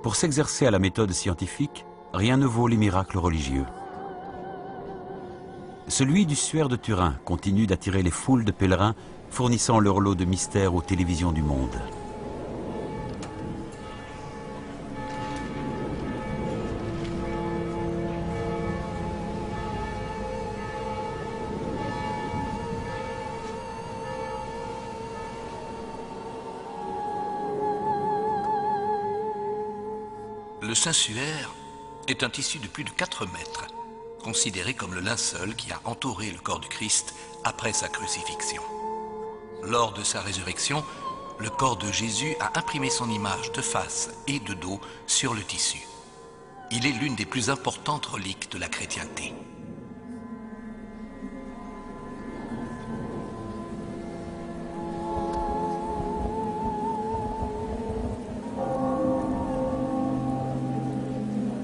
Pour s'exercer à la méthode scientifique, rien ne vaut les miracles religieux. Celui du suaire de Turin continue d'attirer les foules de pèlerins, fournissant leur lot de mystères aux télévisions du monde. Le Saint-Suaire est un tissu de plus de 4 mètres, considéré comme le linceul qui a entouré le corps du Christ après sa crucifixion. Lors de sa résurrection, le corps de Jésus a imprimé son image de face et de dos sur le tissu. Il est l'une des plus importantes reliques de la chrétienté.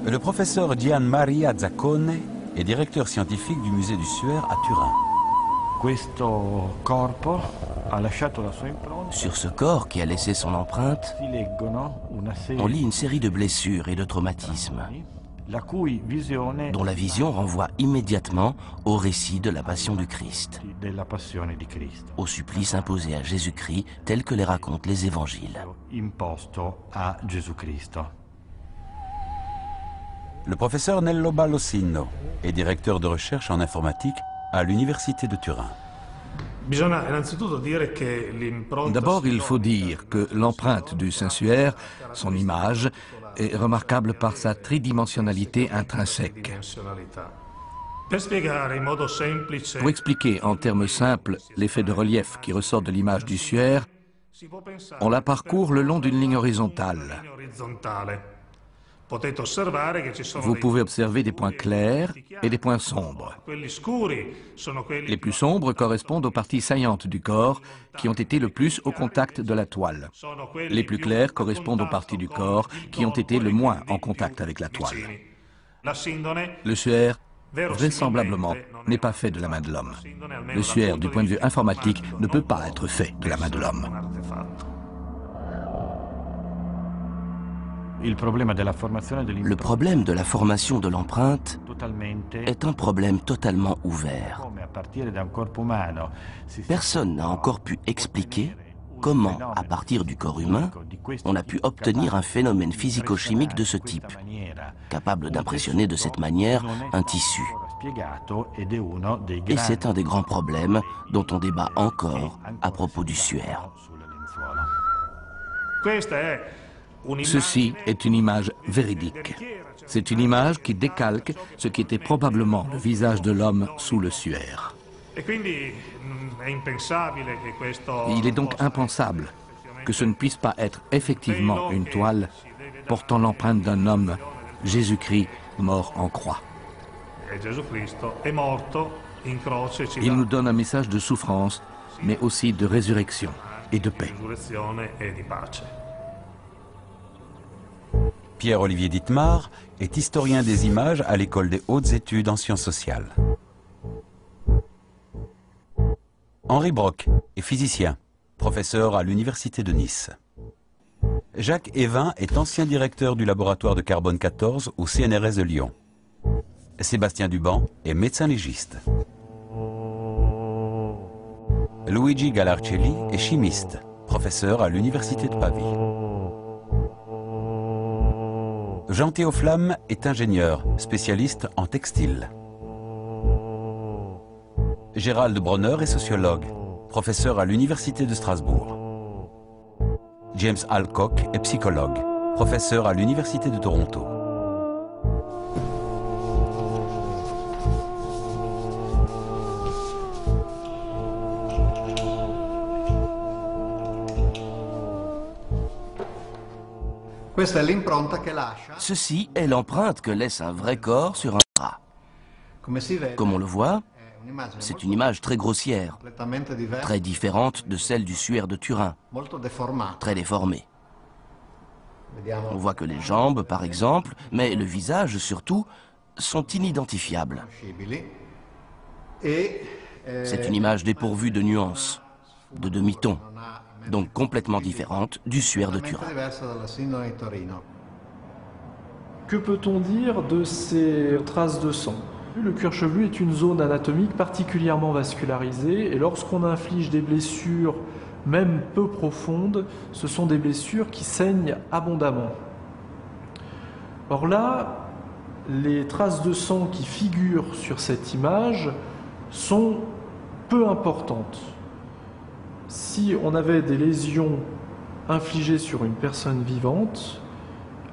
Le professeur Gian Maria Zaccone est directeur scientifique du musée du Suaire à Turin. Sur ce corps qui a laissé son empreinte, on lit une série de blessures et de traumatismes, dont la vision renvoie immédiatement au récit de la Passion du Christ, au supplice imposé à Jésus-Christ tel que les racontent les évangiles. Le professeur Nello Ballosino est directeur de recherche en informatique à l'université de Turin. D'abord, il faut dire que l'empreinte du Saint-Suaire, son image, est remarquable par sa tridimensionnalité intrinsèque. Pour expliquer en termes simples l'effet de relief qui ressort de l'image du Suaire, on la parcourt le long d'une ligne horizontale. Vous pouvez observer des points clairs et des points sombres. Les plus sombres correspondent aux parties saillantes du corps qui ont été le plus au contact de la toile. Les plus clairs correspondent aux parties du corps qui ont été le moins en contact avec la toile. Le suaire, vraisemblablement, n'est pas fait de la main de l'homme. Le suaire, du point de vue informatique, ne peut pas être fait de la main de l'homme. Le problème de la formation de l'empreinte est un problème totalement ouvert. Personne n'a encore pu expliquer comment, à partir du corps humain, on a pu obtenir un phénomène physico-chimique de ce type, capable d'impressionner de cette manière un tissu. Et c'est un des grands problèmes dont on débat encore à propos du suaire. Ceci est une image véridique. C'est une image qui décalque ce qui était probablement le visage de l'homme sous le suaire. Il est donc impensable que ce ne puisse pas être effectivement une toile portant l'empreinte d'un homme, Jésus-Christ, mort en croix. Il nous donne un message de souffrance, mais aussi de résurrection et de paix. Pierre-Olivier Dittmar est historien des images à l'École des hautes études en sciences sociales. Henri Brock est physicien, professeur à l'Université de Nice. Jacques Evin est ancien directeur du laboratoire de carbone 14 au CNRS de Lyon. Sébastien Duban est médecin légiste. Luigi Galarcelli est chimiste, professeur à l'Université de Pavie. Jean-Théo Flamme est ingénieur, spécialiste en textile. Gérald Bronner est sociologue, professeur à l'Université de Strasbourg. James Alcock est psychologue, professeur à l'Université de Toronto. Ceci est l'empreinte que laisse un vrai corps sur un drap. Comme on le voit, c'est une image très grossière, très différente de celle du suaire de Turin, très déformée. On voit que les jambes, par exemple, mais le visage surtout, sont inidentifiables. C'est une image dépourvue de nuances, de demi-tons, donc complètement différente du suaire de Turin. Que peut-on dire de ces traces de sang? Le cuir chevelu est une zone anatomique particulièrement vascularisée et lorsqu'on inflige des blessures, même peu profondes, ce sont des blessures qui saignent abondamment. Or là, les traces de sang qui figurent sur cette image sont peu importantes. Si on avait des lésions infligées sur une personne vivante,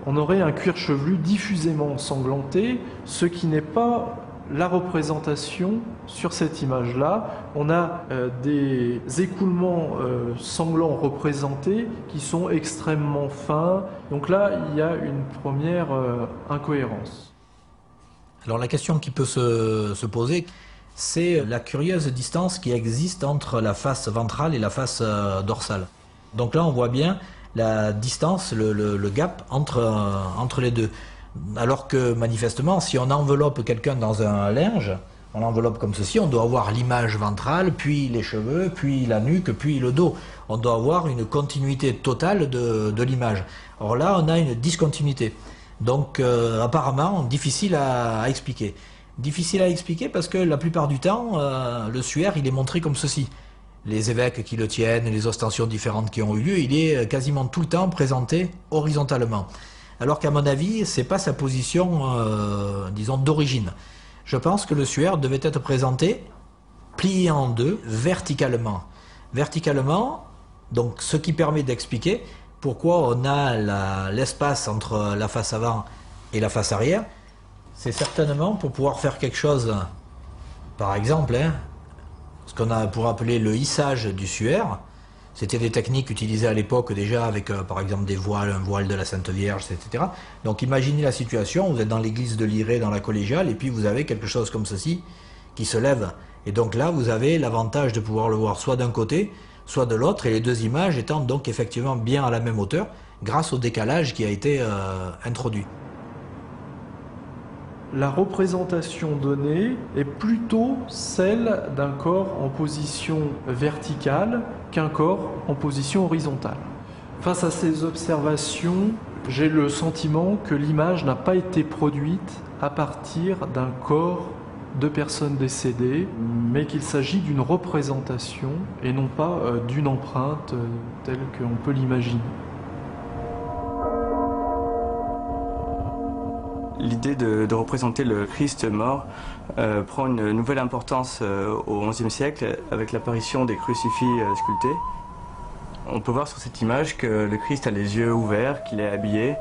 on aurait un cuir chevelu diffusément ensanglanté, ce qui n'est pas la représentation sur cette image-là. On a des écoulements sanglants représentés qui sont extrêmement fins. Donc là, il y a une première incohérence. Alors la question qui peut se poser, c'est la curieuse distance qui existe entre la face ventrale et la face dorsale. Donc là, on voit bien la distance, le gap entre les deux. Alors que manifestement, si on enveloppe quelqu'un dans un linge, on l'enveloppe comme ceci, on doit avoir l'image ventrale, puis les cheveux, puis la nuque, puis le dos. On doit avoir une continuité totale de l'image. Or là, on a une discontinuité. Donc apparemment, difficile à expliquer. Difficile à expliquer parce que la plupart du temps, le suaire, il est montré comme ceci. Les évêques qui le tiennent, les ostensions différentes qui ont eu lieu, il est quasiment tout le temps présenté horizontalement. Alors qu'à mon avis, c'est pas sa position, disons, d'origine. Je pense que le suaire devait être présenté plié en deux, verticalement. Verticalement, donc ce qui permet d'expliquer pourquoi on a l'espace entre la face avant et la face arrière. C'est certainement pour pouvoir faire quelque chose, par exemple, ce qu'on pourrait appeler le hissage du suaire. C'était des techniques utilisées à l'époque déjà avec, par exemple, des voiles, un voile de la Sainte Vierge, etc. Donc imaginez la situation, vous êtes dans l'église de Lirey, dans la collégiale, et puis vous avez quelque chose comme ceci qui se lève. Et donc là, vous avez l'avantage de pouvoir le voir soit d'un côté, soit de l'autre, et les deux images étant donc effectivement bien à la même hauteur, grâce au décalage qui a été introduit. La représentation donnée est plutôt celle d'un corps en position verticale qu'un corps en position horizontale. Face à ces observations, j'ai le sentiment que l'image n'a pas été produite à partir d'un corps de personnes décédées, mais qu'il s'agit d'une représentation et non pas d'une empreinte telle qu'on peut l'imaginer. L'idée de représenter le Christ mort prend une nouvelle importance au XIe siècle avec l'apparition des crucifix sculptés. On peut voir sur cette image que le Christ a les yeux ouverts, qu'il est habillé.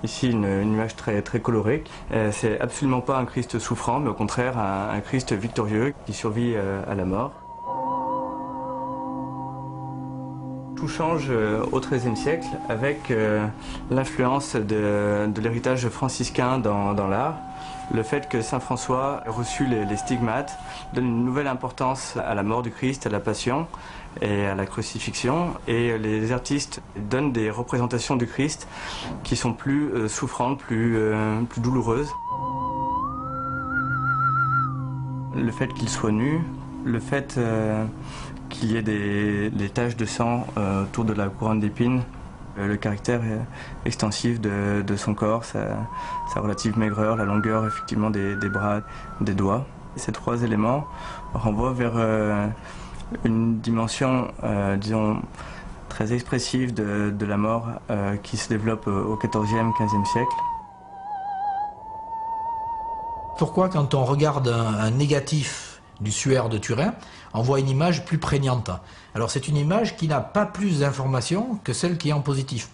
Ici, une image très colorée. C'est absolument pas un Christ souffrant, mais au contraire un Christ victorieux qui survit à la mort. Tout change au XIIIe siècle avec l'influence de l'héritage franciscain dans l'art. Le fait que saint François ait reçu les stigmates donne une nouvelle importance à la mort du Christ, à la passion et à la crucifixion. Et les artistes donnent des représentations du Christ qui sont plus souffrantes, plus douloureuses. Le fait qu'il soit nu, le fait qu'il y ait des taches de sang autour de la couronne d'épines, le caractère extensif de son corps, sa relative maigreur, la longueur effectivement des bras, des doigts. Ces trois éléments renvoient vers une dimension, disons, très expressive de la mort qui se développe au XIVe, XVe siècle. Pourquoi quand on regarde un négatif du suaire de Turin, on voit une image plus prégnante? Alors c'est une image qui n'a pas plus d'informations que celle qui est en positif.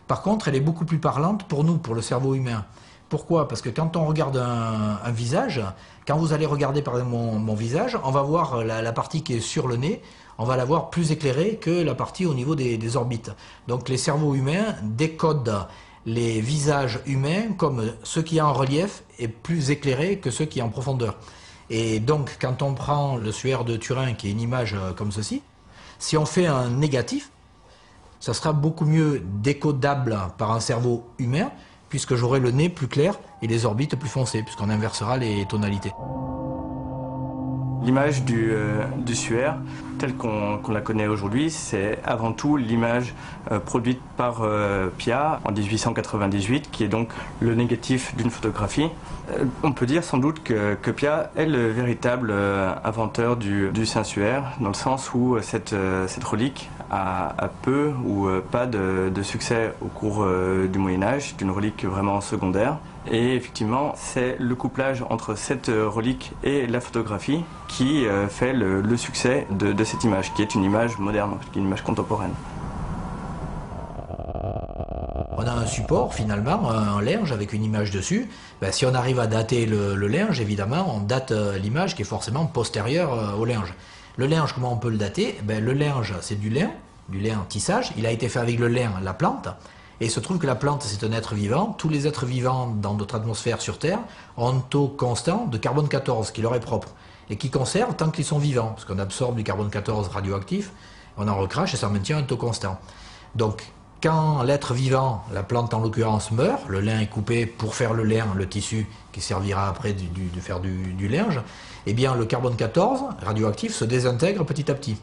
Par contre, elle est beaucoup plus parlante pour nous, pour le cerveau humain. Pourquoi? Parce que quand on regarde un visage, quand vous allez regarder par exemple mon visage, on va voir la partie qui est sur le nez, on va la voir plus éclairée que la partie au niveau des orbites. Donc les cerveaux humains décodent les visages humains comme ceux qui sont en relief et plus éclairés que ceux qui sont en profondeur. Et donc, quand on prend le suaire de Turin, qui est une image comme ceci, si on fait un négatif, ça sera beaucoup mieux décodable par un cerveau humain, puisque j'aurai le nez plus clair et les orbites plus foncées, puisqu'on inversera les tonalités. L'image du suaire, telle qu'on la connaît aujourd'hui, c'est avant tout l'image produite par Pia en 1898, qui est donc le négatif d'une photographie. On peut dire sans doute que Pia est le véritable inventeur du Saint-Suaire, dans le sens où cette relique a peu ou pas de succès au cours du Moyen-Âge. C'est une relique vraiment secondaire. Et effectivement, c'est le couplage entre cette relique et la photographie qui fait le succès de cette image, qui est une image moderne, qui est une image contemporaine. On a un support finalement, un linge avec une image dessus. Ben, si on arrive à dater le linge, évidemment, on date l'image qui est forcément postérieure au linge. Le linge, comment on peut le dater? Ben, le linge, c'est du lin en tissage. Il a été fait avec le lin, la plante. Et il se trouve que la plante, c'est un être vivant. Tous les êtres vivants dans notre atmosphère sur Terre ont un taux constant de carbone 14, qui leur est propre, et qui conserve tant qu'ils sont vivants, parce qu'on absorbe du carbone 14 radioactif, on en recrache et ça maintient un taux constant. Donc, quand l'être vivant, la plante en l'occurrence, meurt, le lin est coupé pour faire le lin, le tissu qui servira après de faire du linge, eh bien le carbone 14 radioactif se désintègre petit à petit.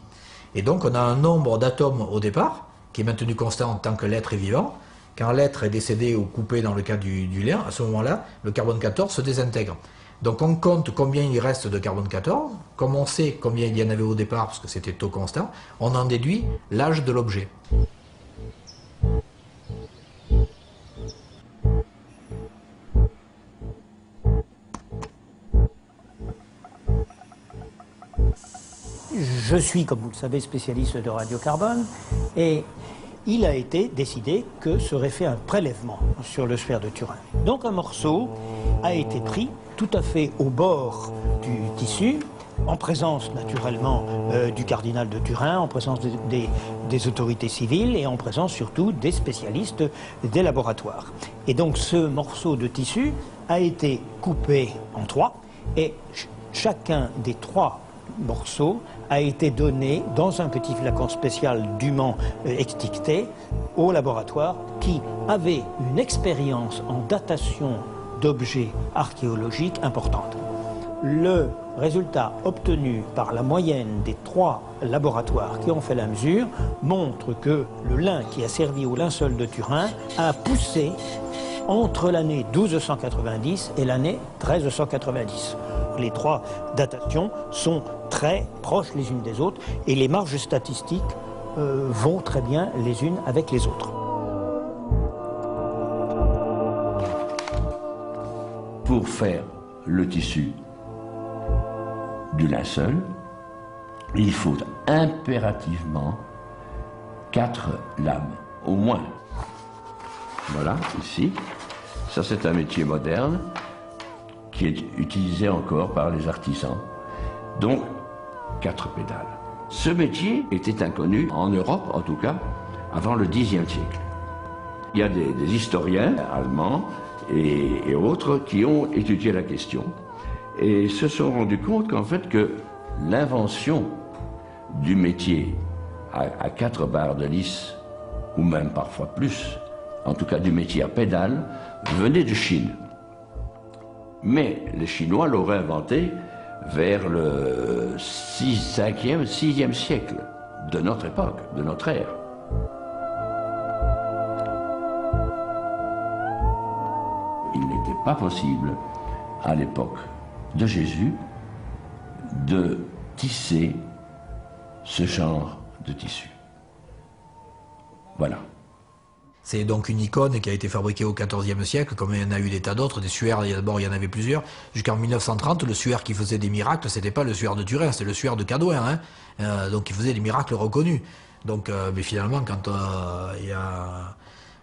Et donc on a un nombre d'atomes au départ, qui est maintenu constant tant que l'être est vivant. Quand l'être est décédé ou coupé dans le cas du lin, à ce moment-là, le carbone 14 se désintègre. Donc on compte combien il reste de carbone 14, comme on sait combien il y en avait au départ, parce que c'était taux constant, on en déduit l'âge de l'objet. Je suis, comme vous le savez, spécialiste de radiocarbone et il a été décidé que serait fait un prélèvement sur le suaire de Turin. Donc un morceau a été pris tout à fait au bord du tissu, en présence naturellement du cardinal de Turin, en présence des autorités civiles et en présence surtout des spécialistes des laboratoires. Et donc ce morceau de tissu a été coupé en trois et chacun des trois morceaux a été donné dans un petit flacon spécial dûment extincté au laboratoire qui avait une expérience en datation d'objets archéologiques importante. Le résultat obtenu par la moyenne des trois laboratoires qui ont fait la mesure montre que le lin qui a servi au linceul de Turin a poussé entre l'année 1290 et l'année 1390. Les trois datations sont très proches les unes des autres et les marges statistiques vont très bien les unes avec les autres. Pour faire le tissu du linceul, il faut impérativement 4 lames, au moins. Voilà, ici. Ça, c'est un métier moderne qui est utilisé encore par les artisans. Donc, 4 pédales. Ce métier était inconnu, en Europe en tout cas, avant le Xe siècle. Il y a des historiens allemands et autres qui ont étudié la question et se sont rendus compte qu'en fait que l'invention du métier à 4 barres de lisse, ou même parfois plus, en tout cas du métier à pédale, venait de Chine. Mais les Chinois l'auraient inventé vers le 5e, 6e siècle de notre époque, de notre ère. Il n'était pas possible, à l'époque de Jésus, de tisser ce genre de tissu. Voilà. C'est donc une icône qui a été fabriquée au XIVe siècle, comme il y en a eu des tas d'autres, des suaires, d'abord il y en avait plusieurs. Jusqu'en 1930, le suaire qui faisait des miracles, c'était pas le suaire de Turin, c'était le suaire de Cadouin, hein. Donc il faisait des miracles reconnus. Donc, mais finalement, quand il y a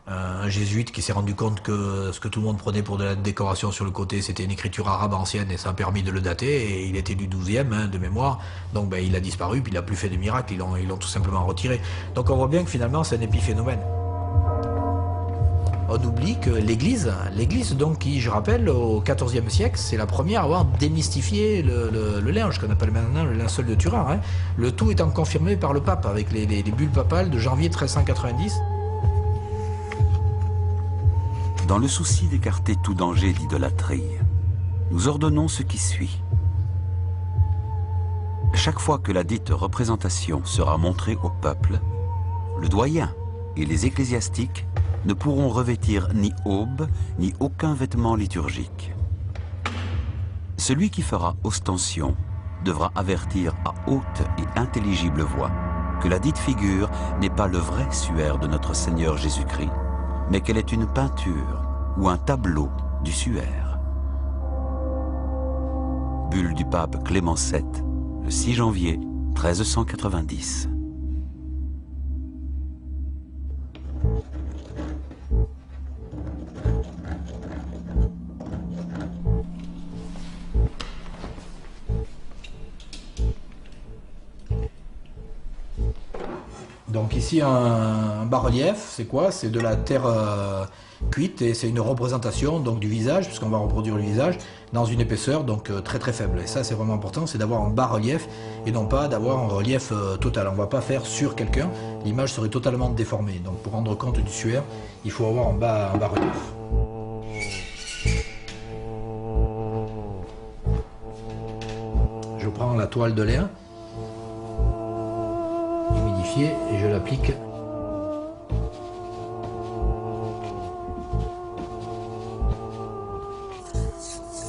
un jésuite qui s'est rendu compte que ce que tout le monde prenait pour de la décoration sur le côté, c'était une écriture arabe ancienne et ça a permis de le dater, et il était du 12e, hein, de mémoire, donc il a disparu, puis il n'a plus fait de miracles, ils l'ont tout simplement retiré. Donc on voit bien que finalement c'est un épiphénomène. On oublie que l'Église donc qui, je rappelle, au XIVe siècle, c'est la première à avoir démystifié le linge, qu'on appelle maintenant le linceul de Turin, hein. Le tout étant confirmé par le pape, avec les bulles papales de janvier 1390. Dans le souci d'écarter tout danger d'idolâtrie, nous ordonnons ce qui suit. chaque fois que la dite représentation sera montrée au peuple, le doyen et les ecclésiastiques ne pourront revêtir ni aube ni aucun vêtement liturgique. Celui qui fera ostension devra avertir à haute et intelligible voix que la dite figure n'est pas le vrai suaire de notre Seigneur Jésus-Christ, mais qu'elle est une peinture ou un tableau du suaire. Bulle du pape Clément VII, le 6 janvier 1390. Donc ici un bas-relief, c'est quoi? C'est de la terre cuite et c'est une représentation donc du visage, puisqu'on va reproduire le visage dans une épaisseur donc très très faible. Et ça c'est vraiment important, c'est d'avoir un bas-relief et non pas d'avoir un relief total. On ne va pas faire sur quelqu'un, l'image serait totalement déformée. Donc pour rendre compte du suaire, il faut avoir un bas-relief. Je prends la toile de lin humidifiée et je l'applique.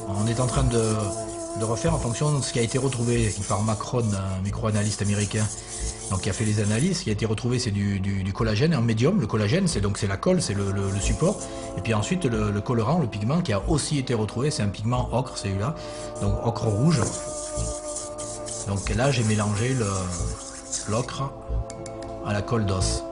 On est en train de refaire en fonction de ce qui a été retrouvé par Macron, un microanalyste américain, donc qui a fait les analyses. Ce qui a été retrouvé, c'est du collagène en médium. Le collagène, c'est la colle, c'est le support. Et puis ensuite, le colorant, le pigment qui a aussi été retrouvé, c'est un pigment ocre, celui-là, donc ocre rouge. Donc là, j'ai mélangé l'ocre à la colle d'os.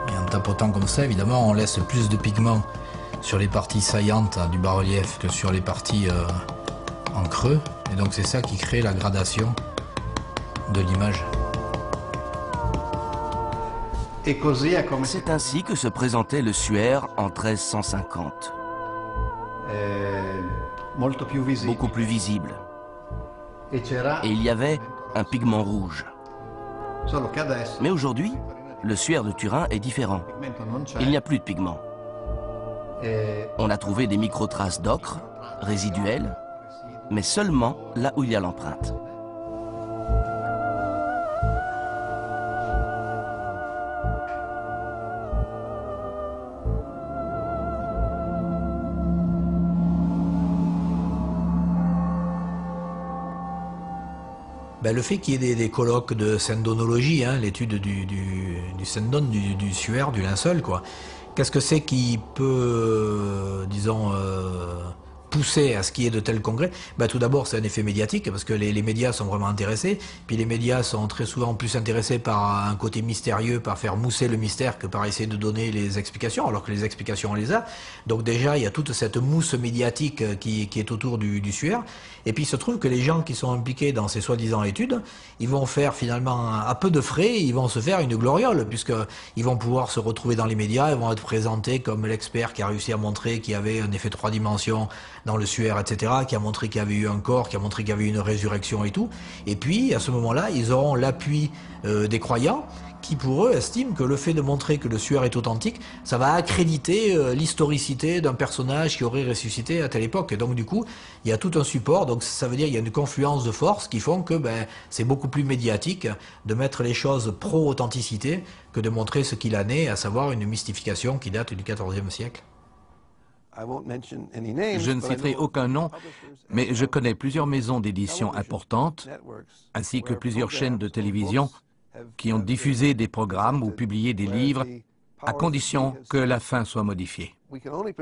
Et en tapotant comme ça, évidemment, on laisse plus de pigment sur les parties saillantes du bas-relief que sur les parties en creux. Et donc c'est ça qui crée la gradation de l'image. C'est ainsi que se présentait le suaire en 1350. Beaucoup plus visible. Et il y avait un pigment rouge. Mais aujourd'hui, le suaire de Turin est différent. Il n'y a plus de pigment. On a trouvé des micro-traces d'ocre, résiduelles, mais seulement là où il y a l'empreinte. Le fait qu'il y ait des colloques de syndonologie, hein, l'étude du syndone, du suaire, du linceul, quoi. Qu'est-ce que c'est qui peut, disons, pousser à ce qu'il y ait de tels congrès? Tout d'abord, c'est un effet médiatique, parce que les médias sont vraiment intéressés, puis les médias sont très souvent plus intéressés par un côté mystérieux, par faire mousser le mystère, que par essayer de donner les explications, alors que les explications, on les a. Donc déjà, il y a toute cette mousse médiatique qui est autour du suaire. Et puis il se trouve que les gens qui sont impliqués dans ces soi-disant études, ils vont faire finalement à peu de frais, ils vont se faire une gloriole, puisqu'ils vont pouvoir se retrouver dans les médias, ils vont être présentés comme l'expert qui a réussi à montrer qu'il y avait un effet 3 dimensions dans le suaire, etc., qui a montré qu'il y avait eu un corps, qui a montré qu'il y avait eu une résurrection et tout. Et puis à ce moment-là, ils auront l'appui des croyants, qui pour eux estiment que le fait de montrer que le suaire est authentique, ça va accréditer l'historicité d'un personnage qui aurait ressuscité à telle époque. Et donc du coup, il y a tout un support, donc ça veut dire qu'il y a une confluence de forces qui font que c'est beaucoup plus médiatique de mettre les choses pro-authenticité que de montrer ce qu'il en est, à savoir une mystification qui date du XIVe siècle. Je ne citerai aucun nom, mais je connais plusieurs maisons d'édition importantes, ainsi que plusieurs chaînes de télévision qui ont diffusé des programmes ou publié des livres à condition que la fin soit modifiée.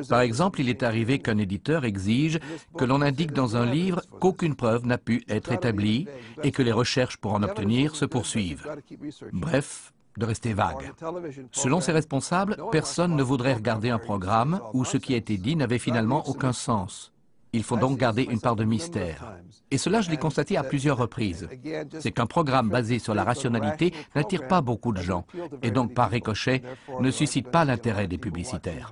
Par exemple, il est arrivé qu'un éditeur exige que l'on indique dans un livre qu'aucune preuve n'a pu être établie et que les recherches pour en obtenir se poursuivent. Bref, de rester vague. Selon ces responsables, personne ne voudrait regarder un programme où ce qui a été dit n'avait finalement aucun sens. Il faut donc garder une part de mystère. Et cela, je l'ai constaté à plusieurs reprises. C'est qu'un programme basé sur la rationalité n'attire pas beaucoup de gens, et donc par ricochet, ne suscite pas l'intérêt des publicitaires.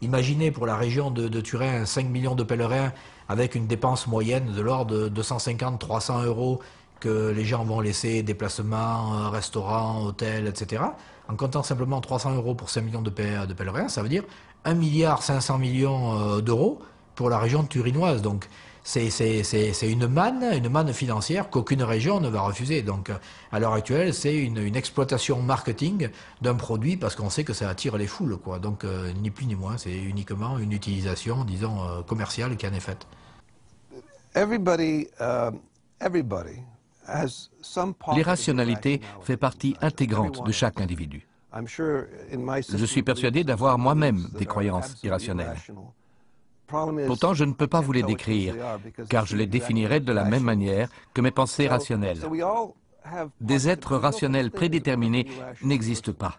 Imaginez pour la région de Turin 5 millions de pèlerins avec une dépense moyenne de l'ordre de 250-300 € que les gens vont laisser déplacements, restaurants, hôtels, etc. En comptant simplement 300 € pour 5 millions de pèlerins, ça veut dire 1,5 milliard d'euros pour la région turinoise. Donc c'est une manne financière qu'aucune région ne va refuser. Donc à l'heure actuelle, c'est une exploitation marketing d'un produit parce qu'on sait que ça attire les foules, quoi. Donc ni plus ni moins, c'est uniquement une utilisation, disons, commerciale qui en est faite. L'irrationalité fait partie intégrante de chaque individu. Je suis persuadé d'avoir moi-même des croyances irrationnelles. Pourtant, je ne peux pas vous les décrire, car je les définirais de la même manière que mes pensées rationnelles. Des êtres rationnels prédéterminés n'existent pas.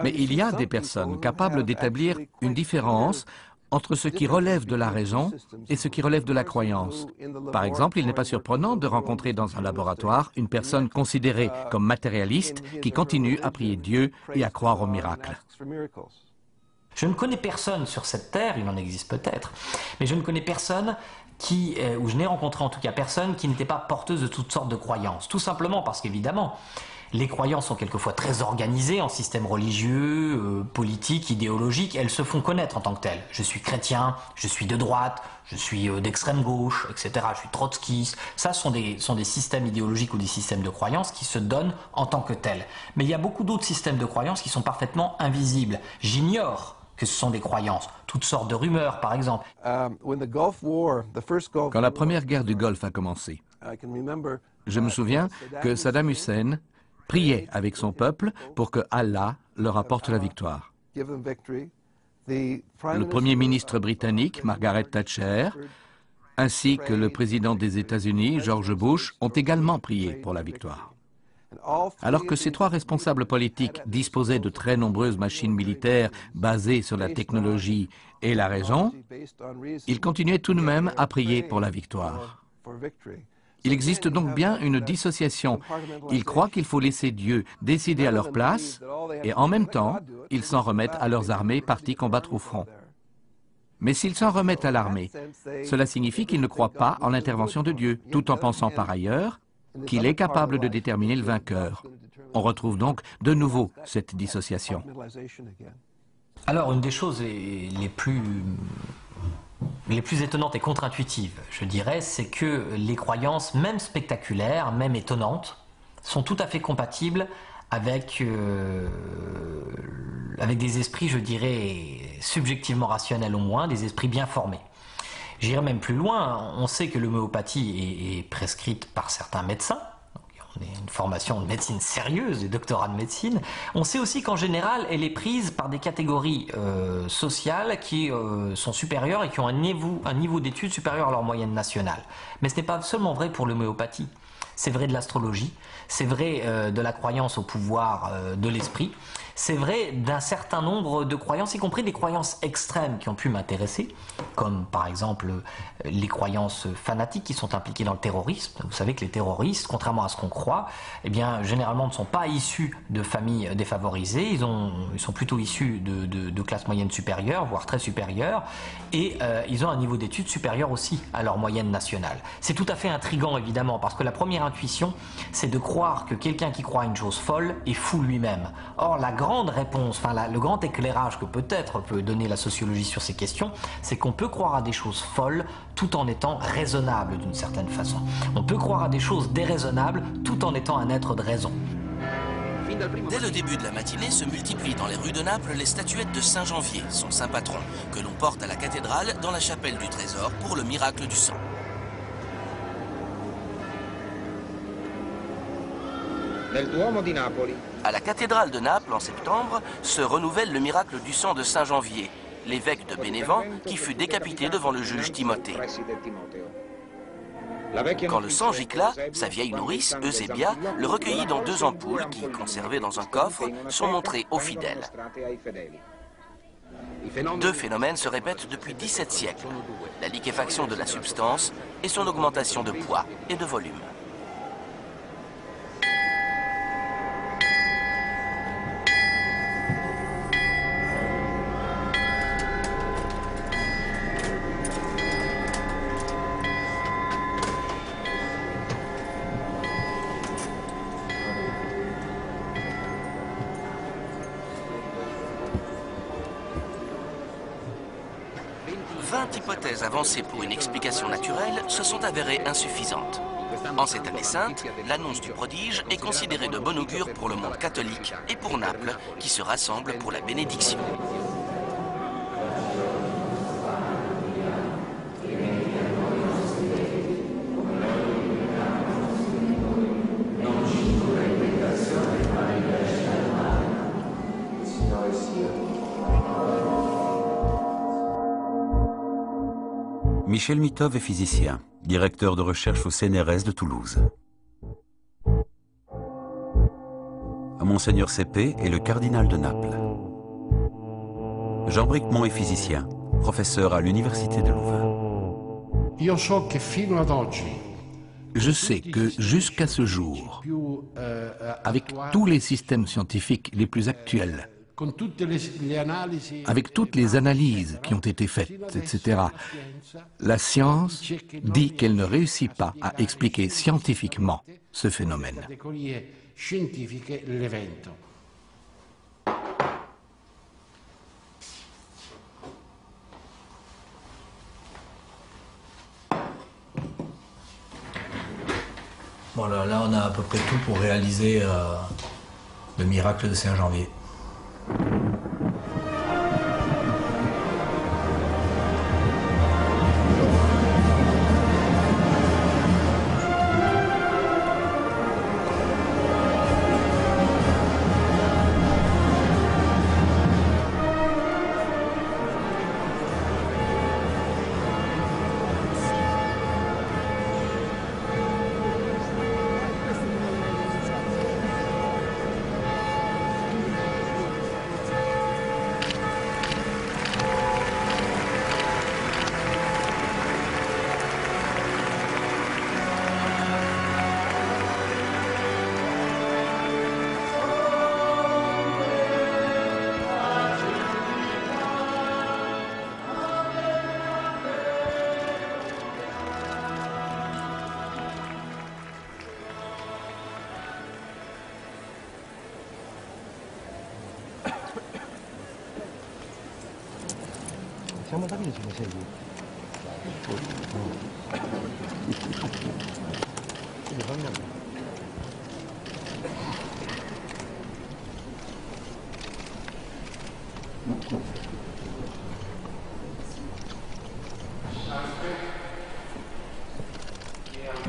Mais il y a des personnes capables d'établir une différence entre ce qui relève de la raison et ce qui relève de la croyance. Par exemple, il n'est pas surprenant de rencontrer dans un laboratoire une personne considérée comme matérialiste qui continue à prier Dieu et à croire aux miracles. Je ne connais personne sur cette terre, il en existe peut-être, mais je ne connais personne qui, ou je n'ai rencontré en tout cas personne qui n'était pas porteuse de toutes sortes de croyances. Tout simplement parce qu'évidemment, les croyances sont quelquefois très organisées en systèmes religieux, politiques, idéologiques. Elles se font connaître en tant que telles. Je suis chrétien, je suis de droite, je suis d'extrême gauche, etc. Je suis trotskiste. Ça sont des systèmes idéologiques ou des systèmes de croyances qui se donnent en tant que tels. Mais il y a beaucoup d'autres systèmes de croyances qui sont parfaitement invisibles. J'ignore que ce sont des croyances. Toutes sortes de rumeurs, par exemple. Quand la première guerre du Golfe a commencé, je me souviens que Saddam Hussein priait avec son peuple pour que Allah leur apporte la victoire. Le premier ministre britannique, Margaret Thatcher, ainsi que le président des États-Unis, George Bush, ont également prié pour la victoire. Alors que ces trois responsables politiques disposaient de très nombreuses machines militaires basées sur la technologie et la raison, ils continuaient tout de même à prier pour la victoire. Il existe donc bien une dissociation. Ils croient qu'il faut laisser Dieu décider à leur place et en même temps, ils s'en remettent à leurs armées parties combattre au front. Mais s'ils s'en remettent à l'armée, cela signifie qu'ils ne croient pas en l'intervention de Dieu, tout en pensant par ailleurs qu'il est capable de déterminer le vainqueur. On retrouve donc de nouveau cette dissociation. Alors, une des choses les plus étonnantes et contre-intuitives, je dirais, c'est que les croyances, même spectaculaires, même étonnantes, sont tout à fait compatibles avec des esprits, je dirais, subjectivement rationnels au moins, des esprits bien formés. J'irai même plus loin, on sait que l'homéopathie est prescrite par certains médecins. On a une formation de médecine sérieuse, des doctorats de médecine. On sait aussi qu'en général, elle est prise par des catégories sociales qui sont supérieures et qui ont un niveau d'études supérieur à leur moyenne nationale. Mais ce n'est pas seulement vrai pour l'homéopathie. C'est vrai de l'astrologie, c'est vrai de la croyance au pouvoir de l'esprit, c'est vrai d'un certain nombre de croyances, y compris des croyances extrêmes qui ont pu m'intéresser, comme par exemple les croyances fanatiques qui sont impliquées dans le terrorisme. Vous savez que les terroristes, contrairement à ce qu'on croit, eh bien, généralement ne sont pas issus de familles défavorisées, ils sont plutôt issus de classes moyennes supérieures, voire très supérieures, et ils ont un niveau d'études supérieur aussi à leur moyenne nationale. C'est tout à fait intriguant évidemment, parce que la première intuition, c'est de croire que quelqu'un qui croit à une chose folle est fou lui-même. Or, la grande réponse, le grand éclairage que peut-être peut donner la sociologie sur ces questions, c'est qu'on peut croire à des choses folles tout en étant raisonnable d'une certaine façon. On peut croire à des choses déraisonnables tout en étant un être de raison. Dès le début de la matinée se multiplient dans les rues de Naples les statuettes de Saint Janvier, son saint patron, que l'on porte à la cathédrale dans la chapelle du Trésor pour le miracle du sang. À la cathédrale de Naples, en septembre, se renouvelle le miracle du sang de Saint Janvier, l'évêque de Bénévent qui fut décapité devant le juge Timothée. Quand le sang gicla, sa vieille nourrice, Eusébia, le recueillit dans 2 ampoules qui, conservées dans un coffre, sont montrées aux fidèles. 2 phénomènes se répètent depuis 17 siècles, la liquéfaction de la substance et son augmentation de poids et de volume. 20 hypothèses avancées pour une explication naturelle se sont avérées insuffisantes. En cette année sainte, l'annonce du prodige est considérée de bon augure pour le monde catholique et pour Naples, qui se rassemble pour la bénédiction. Michel Mitov est physicien, directeur de recherche au CNRS de Toulouse. Monseigneur Seppé est le cardinal de Naples. Jean Bricmont est physicien, professeur à l'université de Louvain. Je sais que jusqu'à ce jour, avec tous les systèmes scientifiques les plus actuels, avec toutes les analyses qui ont été faites, etc., la science dit qu'elle ne réussit pas à expliquer scientifiquement ce phénomène. Voilà, là on a à peu près tout pour réaliser le miracle de Saint-Janvier.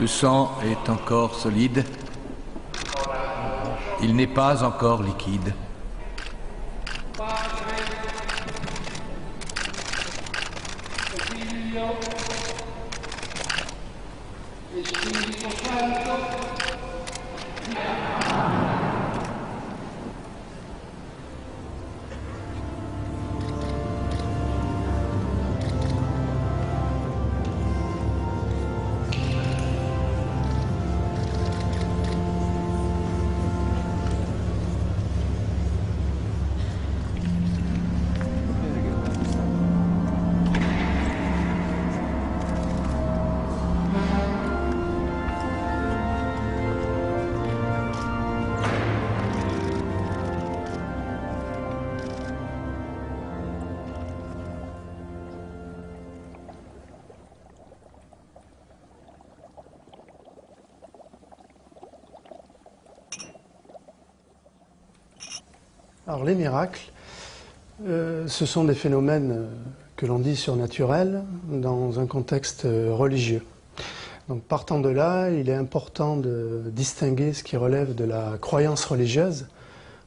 Le sang est encore solide. Il n'est pas encore liquide. Alors les miracles, ce sont des phénomènes que l'on dit surnaturels dans un contexte religieux. Donc partant de là, il est important de distinguer ce qui relève de la croyance religieuse,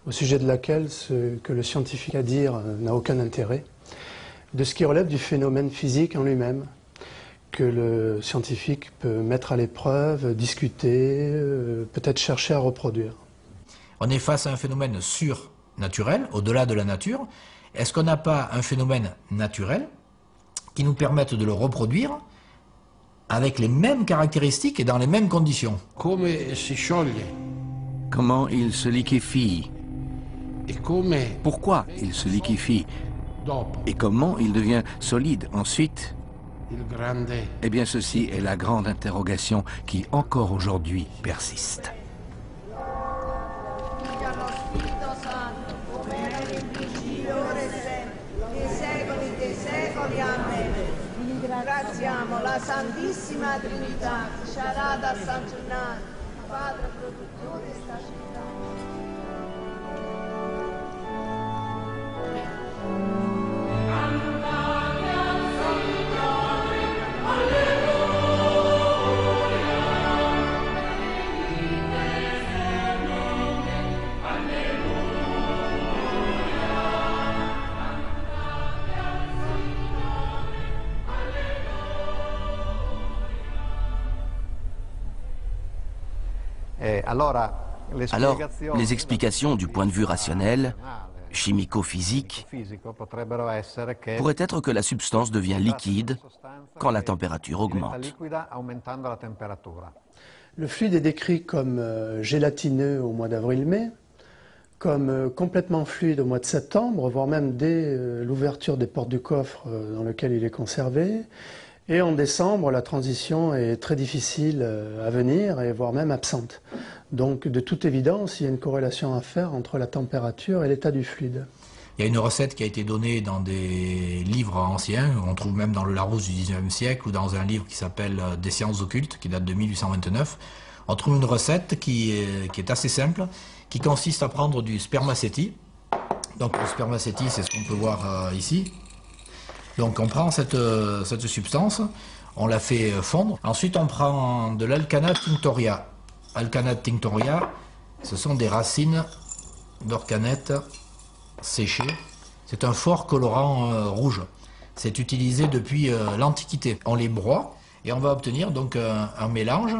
au sujet de laquelle ce que le scientifique a à dire n'a aucun intérêt, de ce qui relève du phénomène physique en lui-même, que le scientifique peut mettre à l'épreuve, discuter, peut-être chercher à reproduire. On est face à un phénomène surnaturel, au-delà de la nature. Est-ce qu'on n'a pas un phénomène naturel qui nous permette de le reproduire avec les mêmes caractéristiques et dans les mêmes conditions? Comment il se liquéfie? Pourquoi il se liquéfie? Et comment il devient solide ensuite? Eh bien, ceci est la grande interrogation qui, encore aujourd'hui, persiste. Amen. ringraziamo la Santissima Trinità, Sciarada San Gennaro, Padre produttore di sta città. Alors, les explications du point de vue rationnel, chimico-physique, pourraient être que la substance devient liquide quand la température augmente. Le fluide est décrit comme gélatineux au mois d'avril-mai, comme complètement fluide au mois de septembre, voire même dès l'ouverture des portes du coffre dans lequel il est conservé. Et en décembre, la transition est très difficile à venir, et voire même absente. Donc, de toute évidence, il y a une corrélation à faire entre la température et l'état du fluide. Il y a une recette qui a été donnée dans des livres anciens, on trouve même dans le Larousse du 19e siècle, ou dans un livre qui s'appelle « Des sciences occultes », qui date de 1829. On trouve une recette qui est assez simple, qui consiste à prendre du spermaceti. Donc, le spermaceti, c'est ce qu'on peut voir ici. Donc on prend cette substance, on la fait fondre. Ensuite on prend de l'Alcana tinctoria. Alcana tinctoria, ce sont des racines d'orcanette séchées. C'est un fort colorant rouge. C'est utilisé depuis l'Antiquité. On les broie et on va obtenir donc un mélange,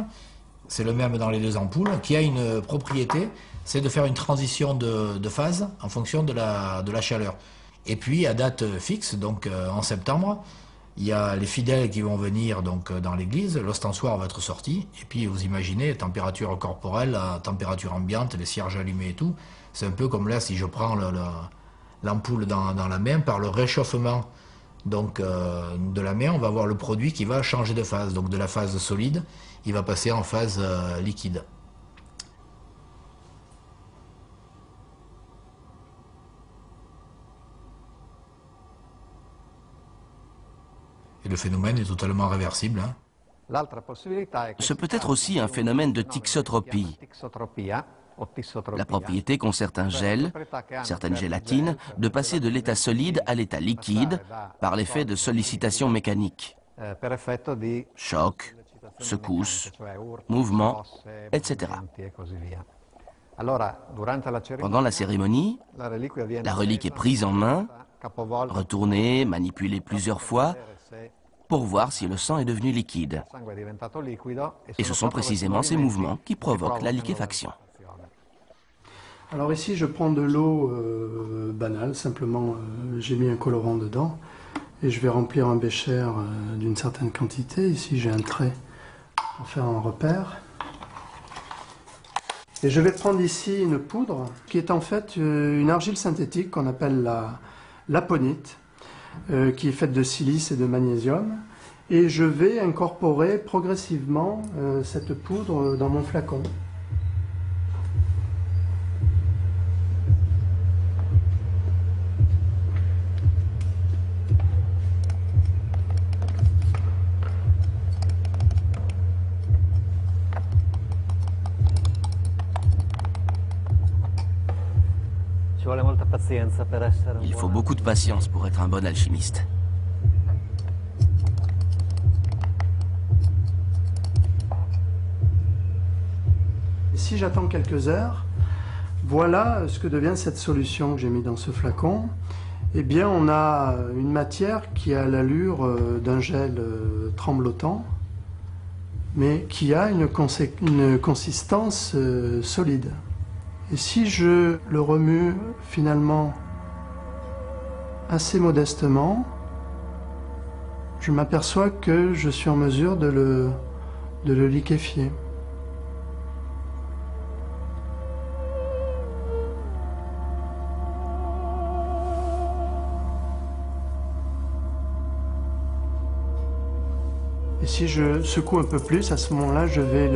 c'est le même dans les deux ampoules, qui a une propriété, c'est de faire une transition de phase en fonction de la chaleur. Et puis, à date fixe, donc en septembre, il y a les fidèles qui vont venir donc, dans l'église, l'ostensoir va être sorti, et puis vous imaginez, température corporelle, température ambiante, les cierges allumés et tout, c'est un peu comme là, si je prends l'ampoule dans la main, par le réchauffement donc, de la main, on va voir le produit qui va changer de phase. Donc de la phase solide, il va passer en phase liquide. Et le phénomène est totalement réversible. Ce peut être aussi un phénomène de thixotropie. La propriété qu'ont certains gels, certaines gélatines, de passer de l'état solide à l'état liquide par l'effet de sollicitation mécanique. Choc, secousse, mouvement, etc. Pendant la cérémonie, la relique est prise en main, retournée, manipulée plusieurs fois, pour voir si le sang est devenu liquide. Et ce sont précisément ces mouvements qui provoquent la liquéfaction. Alors ici, je prends de l'eau banale, simplement j'ai mis un colorant dedans, et je vais remplir un bécher d'une certaine quantité. Ici, j'ai un trait pour faire un repère. Et je vais prendre ici une poudre, qui est en fait une argile synthétique qu'on appelle l'aponite, qui est faite de silice et de magnésium, et je vais incorporer progressivement cette poudre dans mon flacon. Il faut beaucoup de patience pour être un bon alchimiste. Si j'attends quelques heures, voilà ce que devient cette solution que j'ai mis dans ce flacon. Eh bien, on a une matière qui a l'allure d'un gel tremblotant, mais qui a une consistance solide. Et si je le remue finalement assez modestement, je m'aperçois que je suis en mesure de le liquéfier. Et si je secoue un peu plus, à ce moment-là, je vais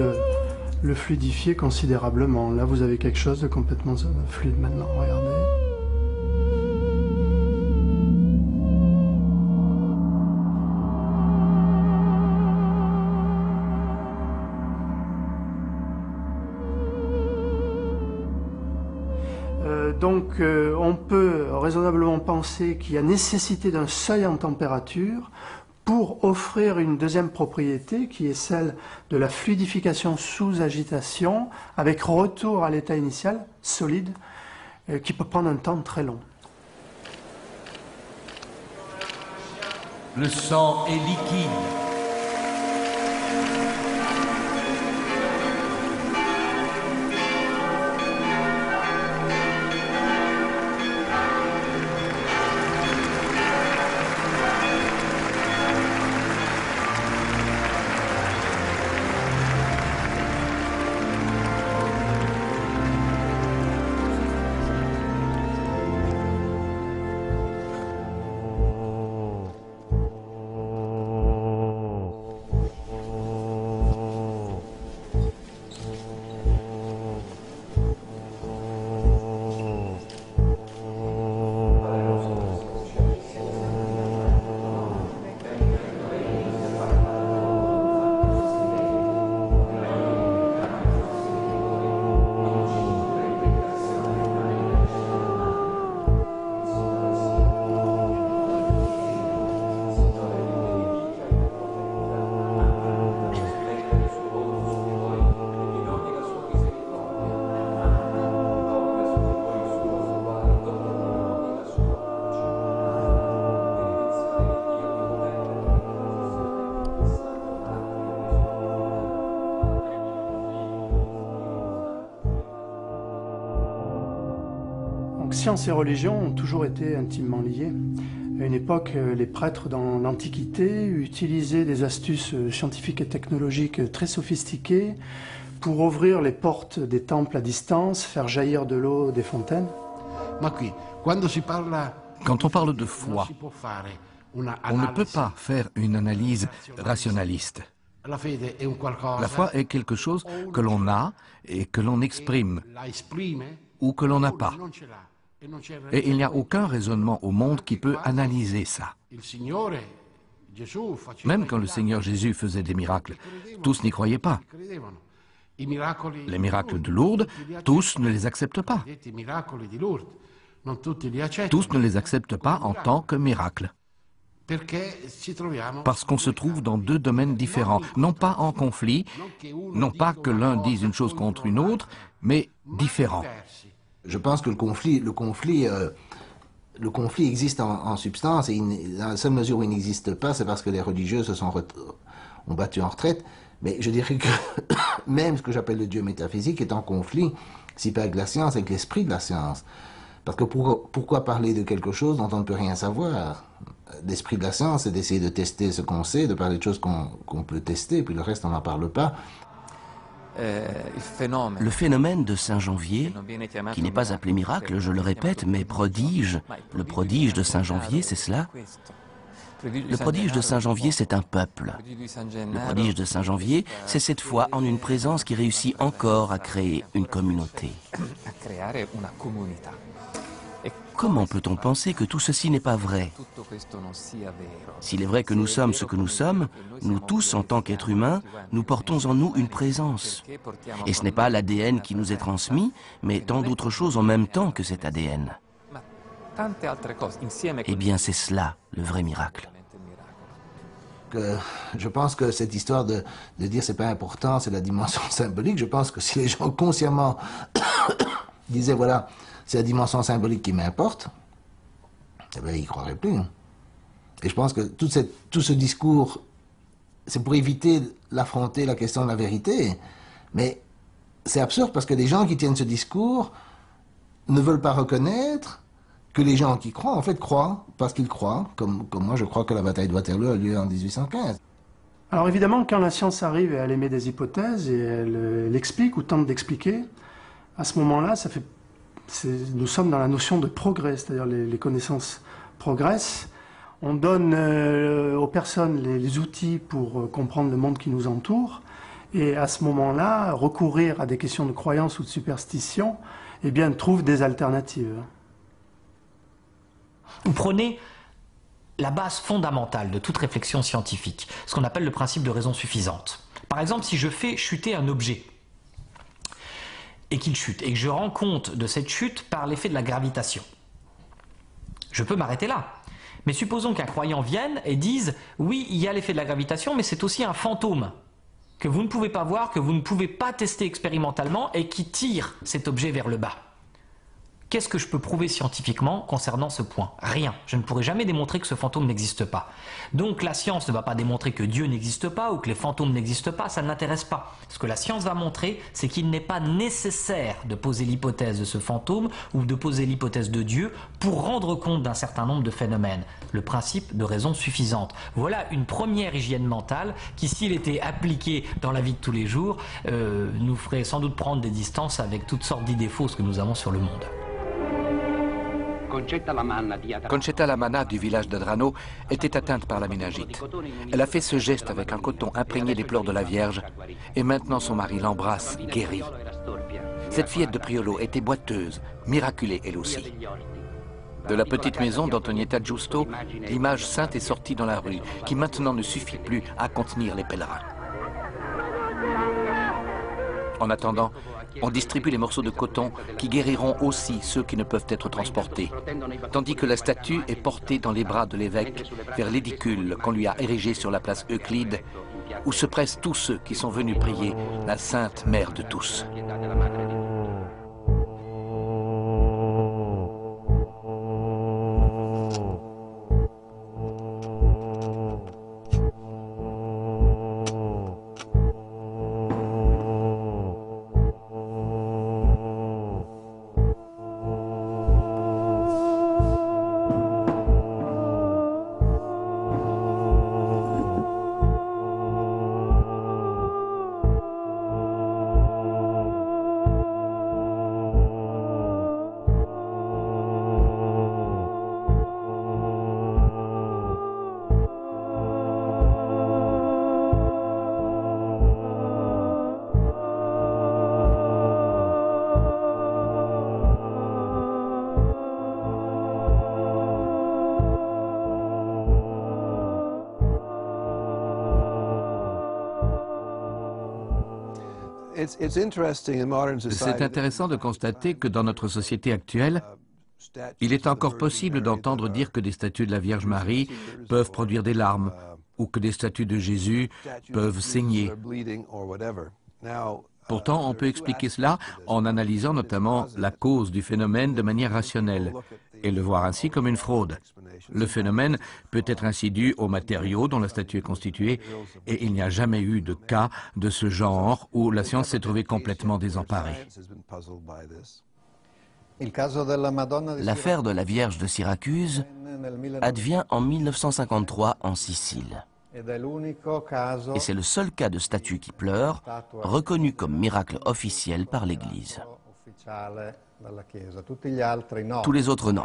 le fluidifier considérablement. Là, vous avez quelque chose de complètement fluide maintenant, regardez. Donc on peut raisonnablement penser qu'il y a nécessité d'un seuil en température pour offrir une deuxième propriété qui est celle de la fluidification sous agitation avec retour à l'état initial, solide, qui peut prendre un temps très long. Le sang est liquide. Science et religion ont toujours été intimement liées. À une époque, les prêtres dans l'Antiquité utilisaient des astuces scientifiques et technologiques très sophistiquées pour ouvrir les portes des temples à distance, faire jaillir de l'eau des fontaines. Quand on parle de foi, on ne peut pas faire une analyse rationaliste. La foi est quelque chose que l'on a et que l'on exprime, ou que l'on n'a pas. Et il n'y a aucun raisonnement au monde qui peut analyser ça. Même quand le Seigneur Jésus faisait des miracles, tous n'y croyaient pas. Les miracles de Lourdes, tous ne les acceptent pas. Tous ne les acceptent pas en tant que miracles. Parce qu'on se trouve dans deux domaines différents, non pas en conflit, non pas que l'un dise une chose contre une autre, mais différents. Je pense que le conflit existe en substance, et dans la seule mesure où il n'existe pas, c'est parce que les religieux ont battu en retraite. Mais je dirais que même ce que j'appelle le Dieu métaphysique est en conflit, si pas avec la science, avec l'esprit de la science. Parce que pourquoi parler de quelque chose dont on ne peut rien savoir? L'esprit de la science, c'est d'essayer de tester ce qu'on sait, de parler de choses qu'on peut tester, puis le reste, on n'en parle pas. Le phénomène de Saint-Janvier, qui n'est pas appelé miracle, je le répète, mais prodige, le prodige de Saint-Janvier, c'est cela. Le prodige de Saint-Janvier, c'est un peuple. Le prodige de Saint-Janvier, c'est cette foi en une présence qui réussit encore à créer une communauté. Comment peut-on penser que tout ceci n'est pas vrai? S'il est vrai que nous sommes ce que nous sommes, nous tous, en tant qu'êtres humains, nous portons en nous une présence. Et ce n'est pas l'ADN qui nous est transmis, mais tant d'autres choses en même temps que cet ADN. Eh bien, c'est cela, le vrai miracle. Je pense que cette histoire de dire c'est pas important, c'est la dimension symbolique, je pense que si les gens consciemment disaient voilà, c'est la dimension symbolique qui m'importe, eh bien, ils n'y croiraient plus. Et je pense que tout ce discours, c'est pour éviter d'affronter la question de la vérité. Mais c'est absurde parce que les gens qui tiennent ce discours ne veulent pas reconnaître que les gens qui croient, en fait, croient parce qu'ils croient, comme moi je crois que la bataille de Waterloo a lieu en 1815. Alors évidemment, quand la science arrive et elle émet des hypothèses et elle explique ou tente d'expliquer, à ce moment-là, nous sommes dans la notion de progrès, c'est-à-dire les connaissances progressent. On donne aux personnes les outils pour comprendre le monde qui nous entoure. Et à ce moment-là, recourir à des questions de croyance ou de superstition, eh bien, trouve des alternatives. Vous prenez la base fondamentale de toute réflexion scientifique, ce qu'on appelle le principe de raison suffisante. Par exemple, si je fais chuter un objet, et qu'il chute, et que je rends compte de cette chute par l'effet de la gravitation. Je peux m'arrêter là. Mais supposons qu'un croyant vienne et dise « Oui, il y a l'effet de la gravitation, mais c'est aussi un fantôme que vous ne pouvez pas voir, que vous ne pouvez pas tester expérimentalement et qui tire cet objet vers le bas. » Qu'est-ce que je peux prouver scientifiquement concernant ce point? Rien. Je ne pourrai jamais démontrer que ce fantôme n'existe pas. Donc la science ne va pas démontrer que Dieu n'existe pas ou que les fantômes n'existent pas, ça ne l'intéresse pas. Ce que la science va montrer, c'est qu'il n'est pas nécessaire de poser l'hypothèse de ce fantôme ou de poser l'hypothèse de Dieu pour rendre compte d'un certain nombre de phénomènes. Le principe de raison suffisante. Voilà une première hygiène mentale qui, s'il était appliqué dans la vie de tous les jours, nous ferait sans doute prendre des distances avec toutes sortes d'idées fausses que nous avons sur le monde. Concetta Lamanna du village d'Adrano était atteinte par la méningite. Elle a fait ce geste avec un coton imprégné des pleurs de la Vierge et maintenant son mari l'embrasse, guérie. Cette fillette de Priolo était boiteuse, miraculée elle aussi. De la petite maison d'Antonietta Giusto, l'image sainte est sortie dans la rue, qui maintenant ne suffit plus à contenir les pèlerins. En attendant, on distribue les morceaux de coton qui guériront aussi ceux qui ne peuvent être transportés, tandis que la statue est portée dans les bras de l'évêque vers l'édicule qu'on lui a érigé sur la place Euclide, où se pressent tous ceux qui sont venus prier la Sainte Mère de tous. C'est intéressant de constater que dans notre société actuelle, il est encore possible d'entendre dire que des statues de la Vierge Marie peuvent produire des larmes ou que des statues de Jésus peuvent saigner. Pourtant, on peut expliquer cela en analysant notamment la cause du phénomène de manière rationnelle et le voir ainsi comme une fraude. Le phénomène peut être ainsi dû aux matériaux dont la statue est constituée et il n'y a jamais eu de cas de ce genre où la science s'est trouvée complètement désemparée. L'affaire de la Vierge de Syracuse advient en 1953 en Sicile. Et c'est le seul cas de statue qui pleure, reconnu comme miracle officiel par l'Église. Tous les autres, non.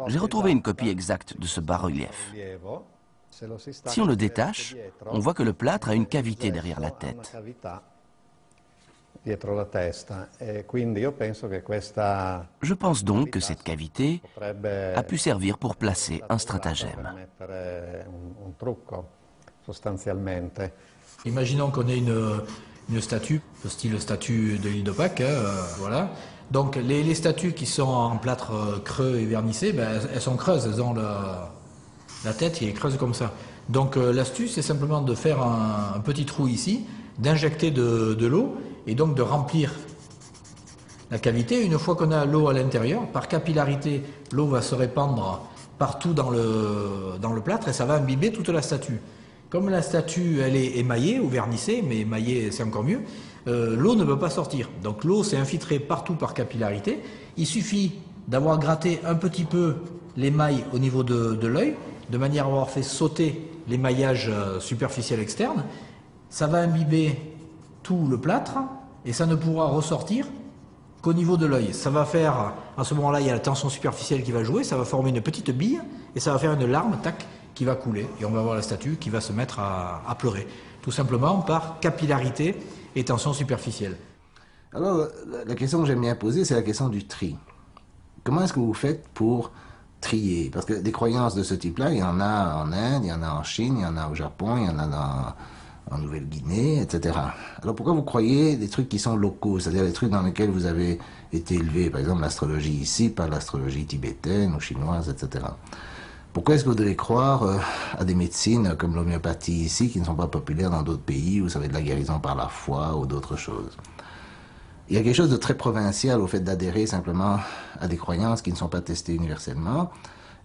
J'ai retrouvé une copie exacte de ce bas-relief. Si on le détache, on voit que le plâtre a une cavité derrière la tête. Je pense donc que cette cavité a pu servir pour placer un stratagème. Imaginons qu'on ait une statue, style statue de l'île de Pâques, voilà. Donc les statues qui sont en plâtre creux et vernissé, ben, elles sont creuses, elles ont la tête qui est creuse comme ça. Donc l'astuce, c'est simplement de faire un petit trou ici, d'injecter de l'eau et donc de remplir la cavité. Une fois qu'on a l'eau à l'intérieur, par capillarité, l'eau va se répandre partout dans le plâtre et ça va imbiber toute la statue. Comme la statue, elle est émaillée ou vernissée, mais émaillée c'est encore mieux, l'eau ne peut pas sortir. Donc l'eau s'est infiltrée partout par capillarité. Il suffit d'avoir gratté un petit peu l'émail au niveau de l'œil, de manière à avoir fait sauter l'émaillage superficiel externe. Ça va imbiber tout le plâtre et ça ne pourra ressortir qu'au niveau de l'œil. Ça va faire, à ce moment-là, il y a la tension superficielle qui va jouer, ça va former une petite bille et ça va faire une larme, tac, qui va couler. Et on va voir la statue qui va se mettre à pleurer. Tout simplement par capillarité et tension superficielle. Alors, la question que j'aime bien poser, c'est la question du tri. Comment est-ce que vous faites pour trier? Parce que des croyances de ce type-là, il y en a en Inde, il y en a en Chine, il y en a au Japon, il y en a en Nouvelle-Guinée, etc. Alors pourquoi vous croyez des trucs qui sont locaux, c'est-à-dire des trucs dans lesquels vous avez été élevé, par exemple l'astrologie ici, pas l'astrologie tibétaine ou chinoise, etc. Pourquoi est-ce que vous devez croire à des médecines comme l'homéopathie ici, qui ne sont pas populaires dans d'autres pays où ça va être de la guérison par la foi ou d'autres choses? Il y a quelque chose de très provincial au fait d'adhérer simplement à des croyances qui ne sont pas testées universellement,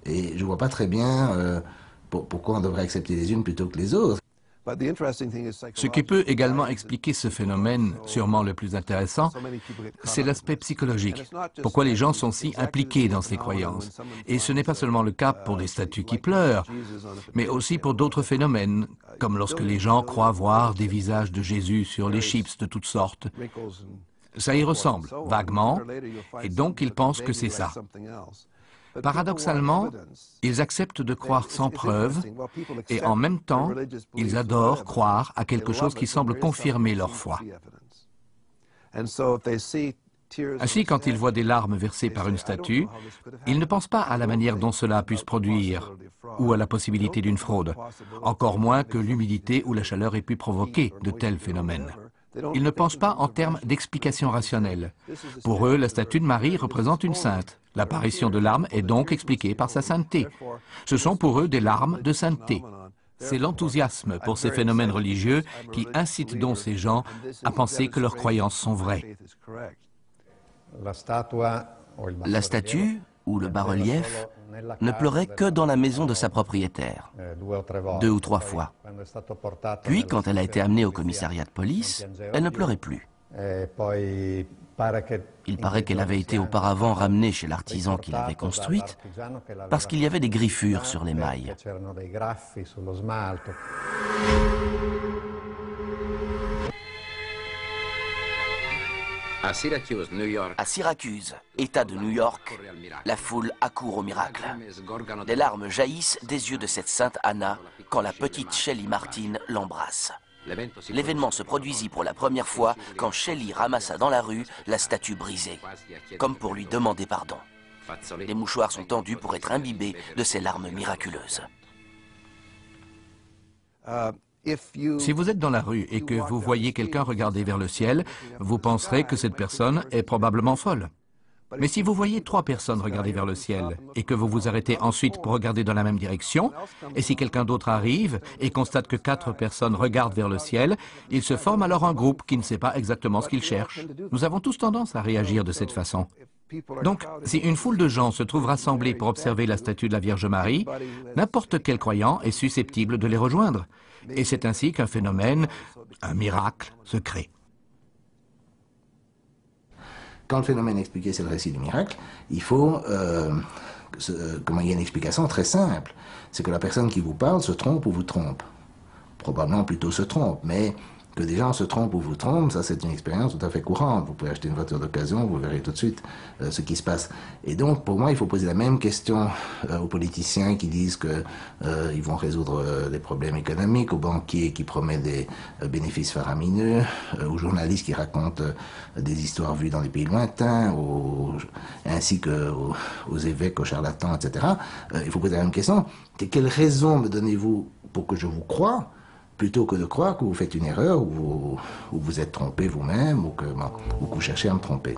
et je ne vois pas très bien pourquoi on devrait accepter les unes plutôt que les autres. Ce qui peut également expliquer ce phénomène, sûrement le plus intéressant, c'est l'aspect psychologique. Pourquoi les gens sont si impliqués dans ces croyances. Et ce n'est pas seulement le cas pour des statues qui pleurent, mais aussi pour d'autres phénomènes, comme lorsque les gens croient voir des visages de Jésus sur les chips de toutes sortes. Ça y ressemble, vaguement, et donc ils pensent que c'est ça. Paradoxalement, ils acceptent de croire sans preuve et en même temps, ils adorent croire à quelque chose qui semble confirmer leur foi. Ainsi, quand ils voient des larmes versées par une statue, ils ne pensent pas à la manière dont cela a pu se produire ou à la possibilité d'une fraude, encore moins que l'humidité ou la chaleur aient pu provoquer de tels phénomènes. Ils ne pensent pas en termes d'explication rationnelle. Pour eux, la statue de Marie représente une sainte. L'apparition de larmes est donc expliquée par sa sainteté. Ce sont pour eux des larmes de sainteté. C'est l'enthousiasme pour ces phénomènes religieux qui incite donc ces gens à penser que leurs croyances sont vraies. La statue ou le bas-relief ne pleurait que dans la maison de sa propriétaire, 2 ou 3 fois. Puis, quand elle a été amenée au commissariat de police, elle ne pleurait plus. Il paraît qu'elle avait été auparavant ramenée chez l'artisan qui l'avait construite parce qu'il y avait des griffures sur les mailles. À Syracuse, État de New York, la foule accourt au miracle. Des larmes jaillissent des yeux de cette sainte Anna quand la petite Shelley Martin l'embrasse. L'événement se produisit pour la première fois quand Shelley ramassa dans la rue la statue brisée, comme pour lui demander pardon. Les mouchoirs sont tendus pour être imbibés de ces larmes miraculeuses. Si vous êtes dans la rue et que vous voyez quelqu'un regarder vers le ciel, vous penserez que cette personne est probablement folle. Mais si vous voyez 3 personnes regarder vers le ciel et que vous vous arrêtez ensuite pour regarder dans la même direction, et si quelqu'un d'autre arrive et constate que 4 personnes regardent vers le ciel, il se forme alors un groupe qui ne sait pas exactement ce qu'il cherche. Nous avons tous tendance à réagir de cette façon. Donc, si une foule de gens se trouve rassemblée pour observer la statue de la Vierge Marie, n'importe quel croyant est susceptible de les rejoindre. Et c'est ainsi qu'un phénomène, un miracle, se crée. Quand le phénomène expliqué, c'est le récit du miracle, il faut... il y a une explication très simple. C'est que la personne qui vous parle se trompe ou vous trompe. Probablement plutôt se trompe, mais que des gens se trompent ou vous trompent, ça c'est une expérience tout à fait courante. Vous pouvez acheter une voiture d'occasion, vous verrez tout de suite ce qui se passe. Et donc, pour moi, il faut poser la même question aux politiciens qui disent qu'ils vont résoudre les problèmes économiques, aux banquiers qui promettent des bénéfices faramineux, aux journalistes qui racontent des histoires vues dans des pays lointains, ainsi qu'aux évêques, aux charlatans, etc. Il faut poser la même question. Quelle raison me donnez-vous pour que je vous croie, plutôt que de croire que vous faites une erreur ou vous êtes trompé vous-même ou que vous cherchez à me tromper.